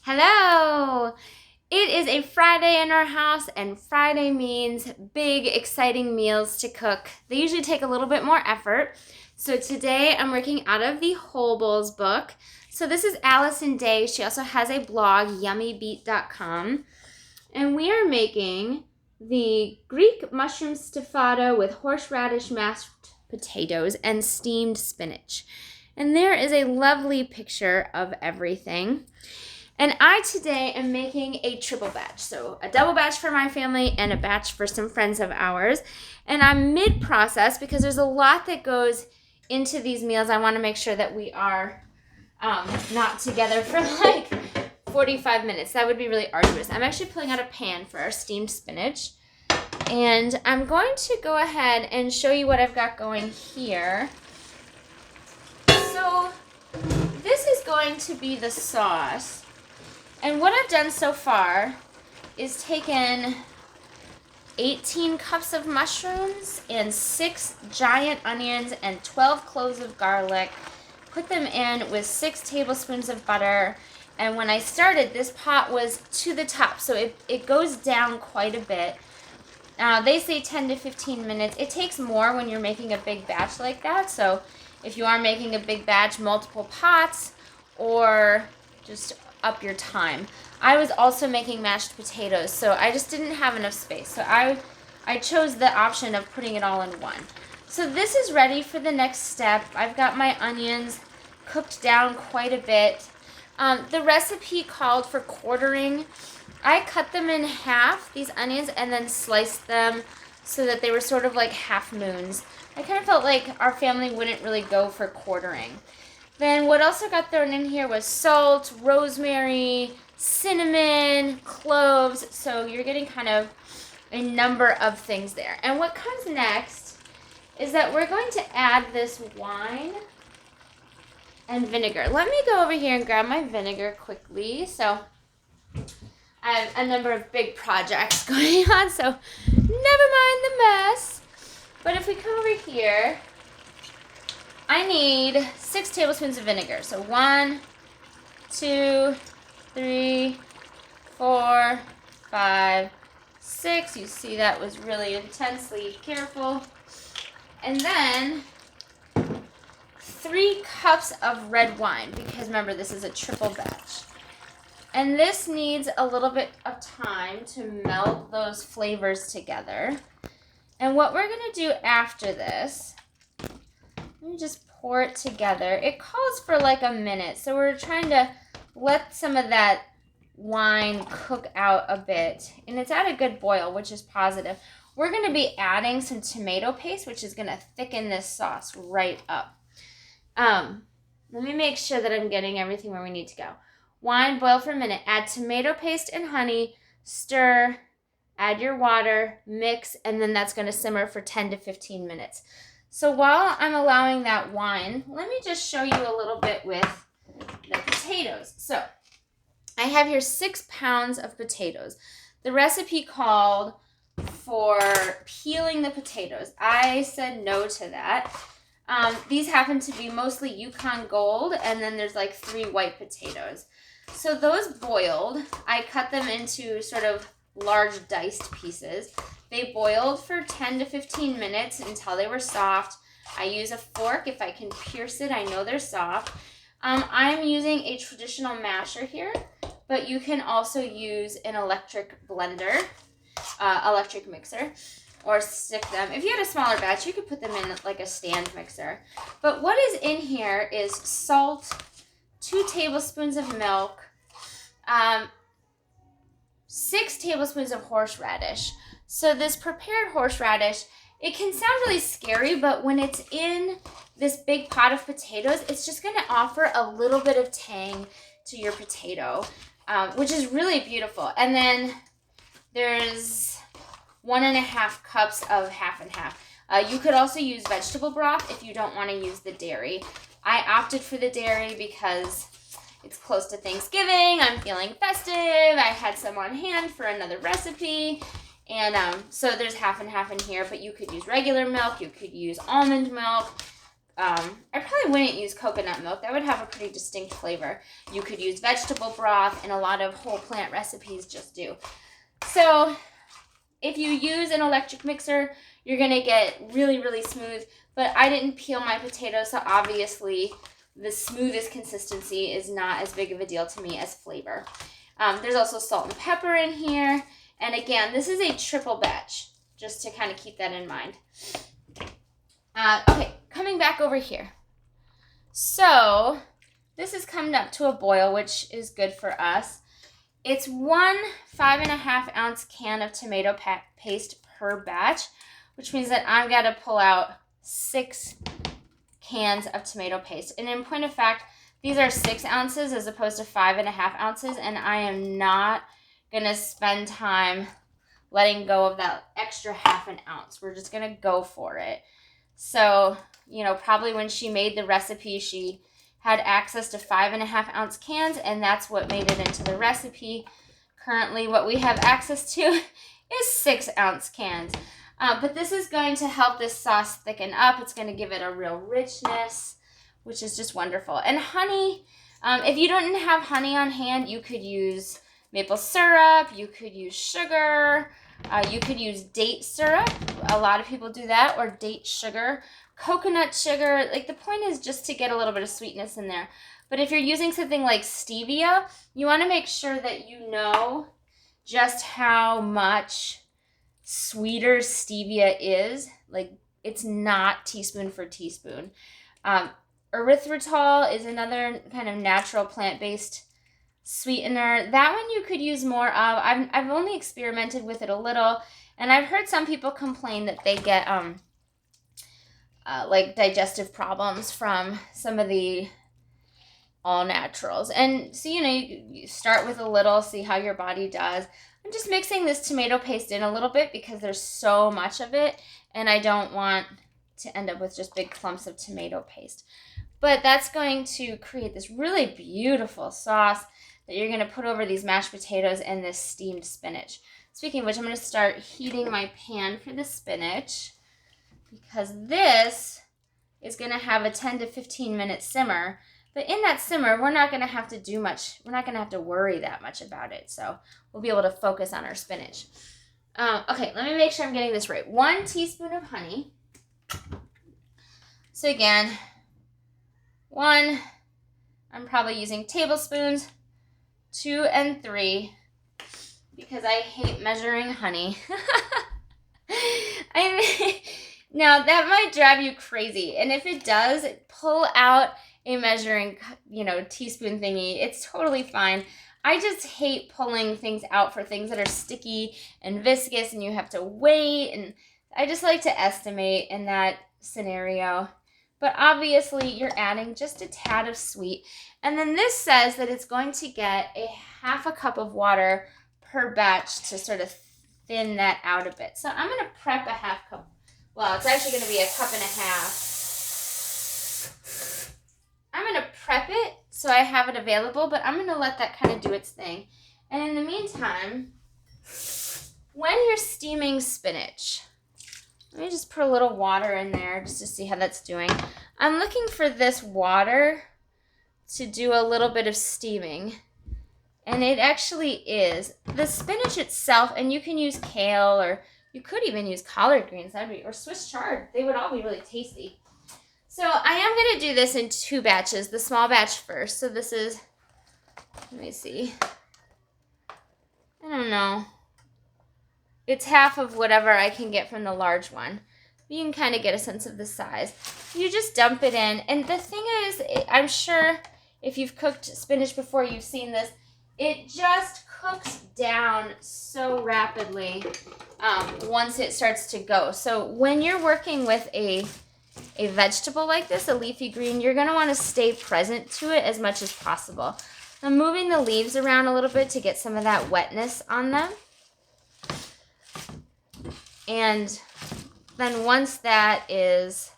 Hello! It is a Friday in our house, and Friday means big, exciting meals to cook. They usually take a little bit more effort. So today I'm working out of the Whole Bowls book. So this is Allison Day. She also has a blog, yummybeat.com. And we are making the Greek mushroom Stifado with horseradish mashed potatoes and steamed spinach. And there is a lovely picture of everything. And I today am making a triple batch. So a double batch for my family and a batch for some friends of ours. And I'm mid-process because there's a lot that goes into these meals. I want to make sure that we are not together for like 45 minutes. That would be really arduous. I'm actually pulling out a pan for our steamed spinach. And I'm going to go ahead and show you what I've got going here. So this is going to be the sauce. And what I've done so far is taken 18 cups of mushrooms and 6 giant onions and 12 cloves of garlic, put them in with 6 tablespoons of butter. And when I started, this pot was to the top, so it goes down quite a bit. They say 10 to 15 minutes. It takes more when you're making a big batch like that. So if you are making a big batch, multiple pots, or just up your time. I was also making mashed potatoes, so I just didn't have enough space. So I chose the option of putting it all in one. So this is ready for the next step. I've got my onions cooked down quite a bit. The recipe called for quartering. I cut them in half, these onions, and then sliced them so that they were sort of like half moons. I kind of felt like our family wouldn't really go for quartering. Then what also got thrown in here was salt, rosemary, cinnamon, cloves. So you're getting kind of a number of things there. And what comes next is that we're going to add this wine and vinegar. Let me go over here and grab my vinegar quickly. So I have a number of big projects going on, so never mind the mess. But if we come over here, I need 6 tablespoons of vinegar. So 1, 2, 3, 4, 5, 6. You see that was really intensely careful. And then 3 cups of red wine, because remember, this is a triple batch. And this needs a little bit of time to melt those flavors together. And what we're going to do after this, let me just pour it together. It calls for like a minute, so we're trying to let some of that wine cook out a bit. And it's at a good boil, which is positive. We're going to be adding some tomato paste, which is going to thicken this sauce right up. Let me make sure that I'm getting everything where we need to go. Wine, boil for a minute. Add tomato paste and honey. Stir. Add your water. Mix. And then that's going to simmer for 10 to 15 minutes. So while I'm allowing that wine, let me just show you a little bit with the potatoes. So I have here 6 pounds of potatoes. The recipe called for peeling the potatoes. I said no to that. These happen to be mostly Yukon Gold, and then there's like 3 white potatoes. So those boiled, I cut them into sort of large diced pieces. They boiled for 10 to 15 minutes until they were soft. I use a fork if I can pierce it. I know they're soft. I'm using a traditional masher here, but you can also use an electric blender, electric mixer, or stick them. If you had a smaller batch, you could put them in like a stand mixer. But what is in here is salt, 2 tablespoons of milk, 6 tablespoons of horseradish. So this prepared horseradish, it can sound really scary, but when it's in this big pot of potatoes, it's just going to offer a little bit of tang to your potato, which is really beautiful. And then there's 1.5 cups of half and half. You could also use vegetable broth if you don't want to use the dairy. I opted for the dairy because it's close to Thanksgiving. I'm feeling festive. I had some on hand for another recipe. And so there's half and half in here, but you could use regular milk. You could use almond milk. I probably wouldn't use coconut milk. That would have a pretty distinct flavor. You could use vegetable broth, and a lot of whole plant recipes just do. So if you use an electric mixer, you're going to get really, really smooth. But I didn't peel my potatoes, so obviously the smoothest consistency is not as big of a deal to me as flavor. There's also salt and pepper in here. And again, this is a triple batch, just to kind of keep that in mind. Okay, coming back over here. So this is coming up to a boil, which is good for us. It's 1 5.5 ounce can of tomato paste per batch, which means that I've got to pull out 6 cans of tomato paste. And in point of fact, these are 6 ounces as opposed to 5.5 ounces, and I am not going to spend time letting go of that extra 1/2 ounce. We're just going to go for it. So, you know, probably when she made the recipe, she had access to 5.5 ounce cans, and that's what made it into the recipe. Currently, what we have access to is 6 ounce cans. But this is going to help this sauce thicken up. It's going to give it a real richness, which is just wonderful. And honey, if you don't have honey on hand, you could use maple syrup, you could use sugar, you could use date syrup. A lot of people do that, or date sugar. Coconut sugar, like the point is just to get a little bit of sweetness in there. But if you're using something like stevia, you want to make sure that you know just how much sweeter stevia is. Like, it's not teaspoon for teaspoon. Erythritol is another kind of natural plant-based sweetener. That one you could use more of. I've only experimented with it a little, and I've heard some people complain that they get like digestive problems from some of the all naturals. And so, you know, you start with a little, see how your body does. I'm just mixing this tomato paste in a little bit because there's so much of it, and I don't want to end up with just big clumps of tomato paste. But that's going to create this really beautiful sauce that you're going to put over these mashed potatoes and this steamed spinach. Speaking of which, I'm going to start heating my pan for the spinach, because this is going to have a 10 to 15 minute simmer. But in that simmer, we're not going to have to do much. We're not going to have to worry that much about it. So we'll be able to focus on our spinach. Okay, let me make sure I'm getting this right. 1 teaspoon of honey. So again, 1, I'm probably using tablespoons, 2 and 3, because I hate measuring honey. Now, that might drive you crazy. And if it does, pull out a measuring, teaspoon thingy. It's totally fine. I just hate pulling things out for things that are sticky and viscous and you have to wait. And I just like to estimate in that scenario. But obviously, you're adding just a tad of sweet. And then this says that it's going to get a 1/2 cup of water per batch to sort of thin that out a bit. So I'm going to prep a 1/2 cup. Well, it's actually going to be a 1.5 cups. I'm going to prep it so I have it available, but I'm going to let that kind of do its thing. And in the meantime, when you're steaming spinach, let me just put a little water in there just to see how that's doing. I'm looking for this water to do a little bit of steaming. And it actually is. The spinach itself, and you can use kale, or you could even use collard greens, or Swiss chard. They would all be really tasty. So I am going to do this in 2 batches, the small batch first. So this is, let me see. I don't know. It's half of whatever I can get from the large one. You can kind of get a sense of the size. You just dump it in. And the thing is, I'm sure if you've cooked spinach before, you've seen this. It just cooks down so rapidly once it starts to go. So when you're working with a vegetable like this, a leafy green, you're going to want to stay present to it as much as possible. I'm moving the leaves around a little bit to get some of that wetness on them. And then once that is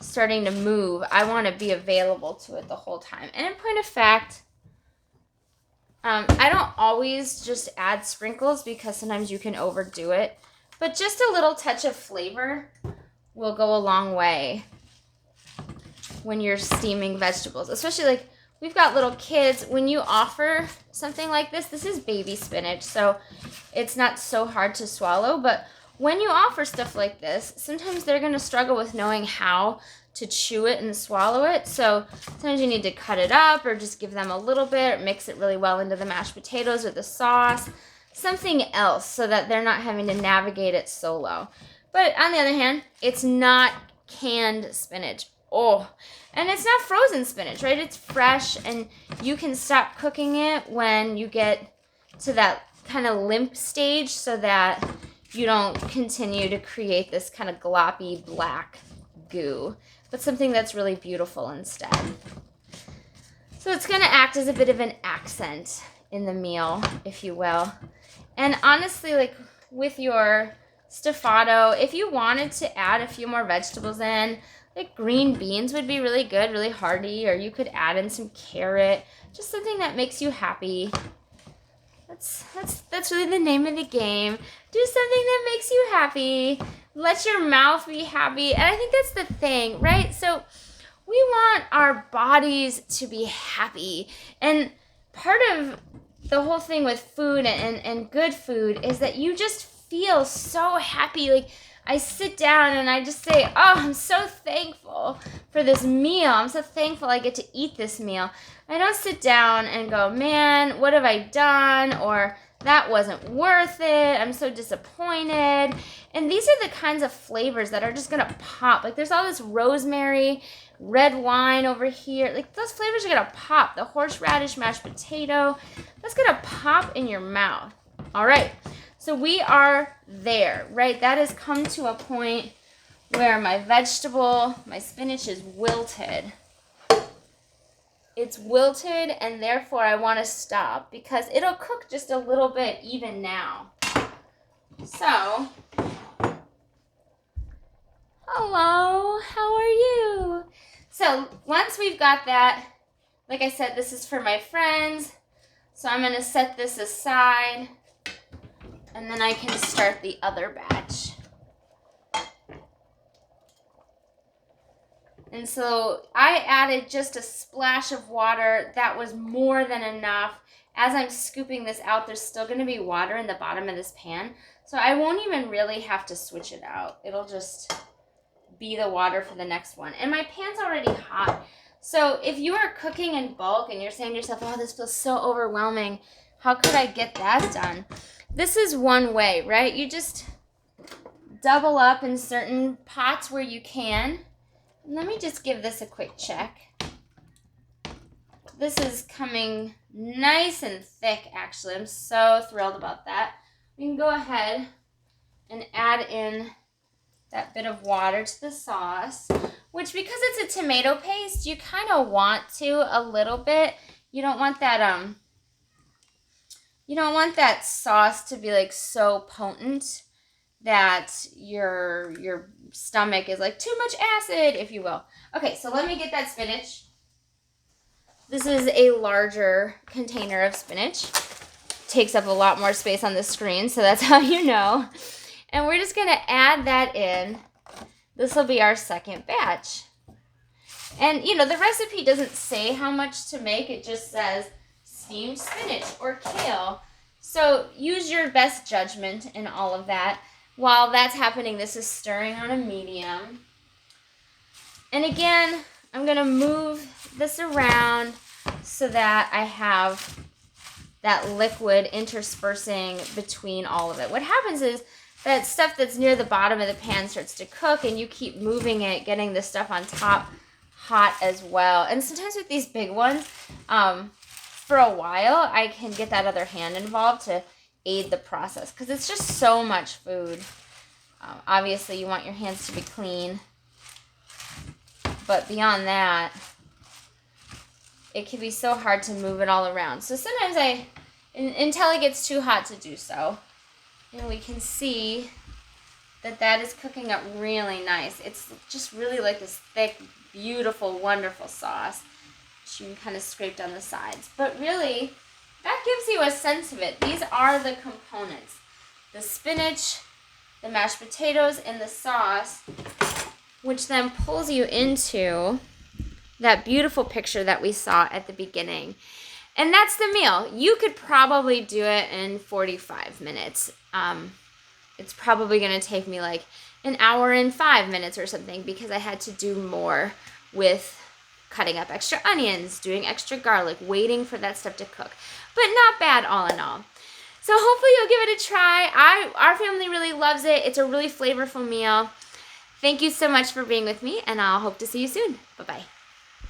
starting to move, I want to be available to it the whole time. And in point of fact, I don't always just add sprinkles because sometimes you can overdo it. But just a little touch of flavor will go a long way. when you're steaming vegetables, especially like we've got little kids. When you offer something like this is baby spinach, so it's not so hard to swallow. But when you offer stuff like this, sometimes they're going to struggle with knowing how to chew it and swallow it. So sometimes you need to cut it up or just give them a little bit, or mix it really well into the mashed potatoes or the sauce, something else, so that they're not having to navigate it solo. But on the other hand, it's not canned spinach. Oh, and it's not frozen spinach, right? It's fresh, and you can stop cooking it when you get to that kind of limp stage so that you don't continue to create this kind of gloppy black goo, but something that's really beautiful instead. So it's going to act as a bit of an accent in the meal, if you will. And honestly, like with your Stifado, if you wanted to add a few more vegetables in, like green beans would be really good, really hearty, or you could add in some carrot, just something that makes you happy. That's really the name of the game. Do something that makes you happy. Let your mouth be happy. And I think that's the thing, right? So we want our bodies to be happy. And part of the whole thing with food and good food is that you just feel so happy. Like I sit down and I just say, oh, I'm so thankful for this meal. I'm so thankful I get to eat this meal. I don't sit down and go, man, what have I done? Or that wasn't worth it. I'm so disappointed. And these are the kinds of flavors that are just going to pop. Like there's all this rosemary, red wine over here. Like those flavors are going to pop. The horseradish mashed potato, that's going to pop in your mouth. All right. So we are there, right? That has come to a point where my spinach is wilted. It's wilted, and therefore I want to stop because it'll cook just a little bit even now. So, hello, how are you? So once we've got that, like I said, this is for my friends. So I'm going to set this aside. And then I can start the other batch. And so I added just a splash of water. That was more than enough. As I'm scooping this out, there's still going to be water in the bottom of this pan. So I won't even really have to switch it out. It'll just be the water for the next one. And my pan's already hot. So if you are cooking in bulk and you're saying to yourself, oh, this feels so overwhelming, how could I get that done? This is one way, right? You just double up in certain pots where you can. Let me just give this a quick check. This is coming nice and thick, actually. I'm so thrilled about that. We can go ahead and add in that bit of water to the sauce, which because it's a tomato paste, you kind of want to a little bit. You don't want that sauce to be like so potent that your stomach is like too much acid, if you will. Okay, so let me get that spinach. This is a larger container of spinach. Takes up a lot more space on the screen, so that's how you know. And we're just gonna add that in. This will be our second batch. And you know, the recipe doesn't say how much to make, it just says steamed spinach or kale. So use your best judgment in all of that. While that's happening, this is stirring on a medium. And again, I'm going to move this around so that I have that liquid interspersing between all of it. What happens is that stuff that's near the bottom of the pan starts to cook, and you keep moving it, getting the stuff on top hot as well. And sometimes with these big ones, for a while, I can get that other hand involved to aid the process because it's just so much food. Obviously, you want your hands to be clean. But beyond that, it can be so hard to move it all around. So sometimes until it gets too hot to do so, and we can see that is cooking up really nice. It's just really like this thick, beautiful, wonderful sauce. You can kind of scrape down the sides. But really, that gives you a sense of it. These are the components. The spinach, the mashed potatoes, and the sauce, which then pulls you into that beautiful picture that we saw at the beginning. And that's the meal. You could probably do it in 45 minutes. It's probably going to take me like an hour and 5 minutes or something because I had to do more with cutting up extra onions, doing extra garlic, waiting for that stuff to cook. But not bad all in all. So hopefully you'll give it a try. Our family really loves it. It's a really flavorful meal. Thank you so much for being with me, and I'll hope to see you soon. Bye-bye.